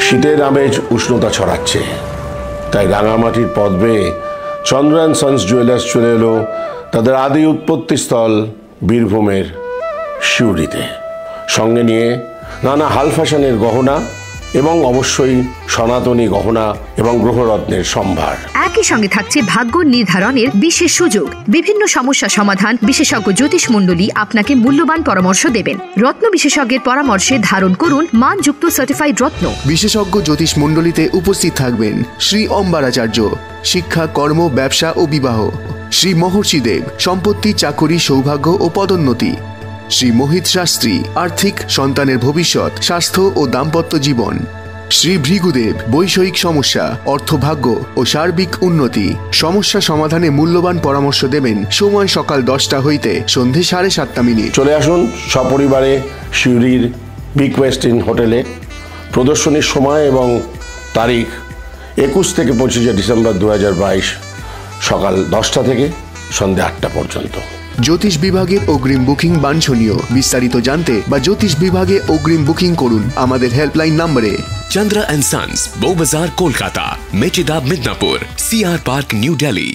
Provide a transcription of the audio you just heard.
শীতের আমেজ উষ্ণতা ছড়াচ্ছে, তাই রাঙামাটির পথ বেয়ে চন্দ্র অ্যান্ড সন্স জুয়েলার্স চলে এলো তাদের আদি উৎপত্তিস্থল বীরভূমের সিউড়িতে। সঙ্গে নিয়ে নানা হাল ফ্যাশনের গহনা এবং অবশ্যই সনাতনী গহনা এবং গ্রহরত্নের সম্ভার। একই সঙ্গে থাকছে ভাগ্য নির্ধারণের বিশেষ সুযোগ। বিভিন্ন সমস্যা সমাধান বিশেষজ্ঞ জ্যোতিষ মণ্ডলী আপনাকে মূল্যবান পরামর্শ দেবেন। রত্ন বিশেষজ্ঞের পরামর্শে ধারণ করুন মানযুক্ত সার্টিফাইড রত্ন। বিশেষজ্ঞ জ্যোতিষ মণ্ডলীতে উপস্থিত থাকবেন শ্রী অম্বারাচার্য, শিক্ষা, কর্ম, ব্যবসা ও বিবাহ; শ্রী মহর্ষি দেব, সম্পত্তি, চাকুরি, সৌভাগ্য ও পদোন্নতি; শ্রী মোহিত শাস্ত্রী, আর্থিক, সন্তানের ভবিষ্যৎ, স্বাস্থ্য ও দাম্পত্য জীবন; শ্রী ভৃগুদেব, বৈষয়িক সমস্যা, অর্থভাগ্য ও সার্বিক উন্নতি। সমস্যা সমাধানে মূল্যবান পরামর্শ দেবেন। সময় সকাল 10টা হইতে সন্ধে 7:30। চলে আসুন সপরিবারে সিউড়ির বিগ ওয়েস্ট ইন হোটেলে। প্রদর্শনীর সময় এবং তারিখ 21 থেকে 25 ডিসেম্বর 2022, সকাল 10টা থেকে সন্ধে 8টা পর্যন্ত। জ্যোতিষ বিভাগের অগ্রিম বুকিং বাঞ্ছনীয়। বিস্তারিত জানতে বা জ্যোতিষ বিভাগে অগ্রিম বুকিং করুন আমাদের হেল্পলাইন নম্বরে। Chandra and Sons, Bow Bazaar, Kolkata, Mechida, Midnapur, CR Park, New Delhi.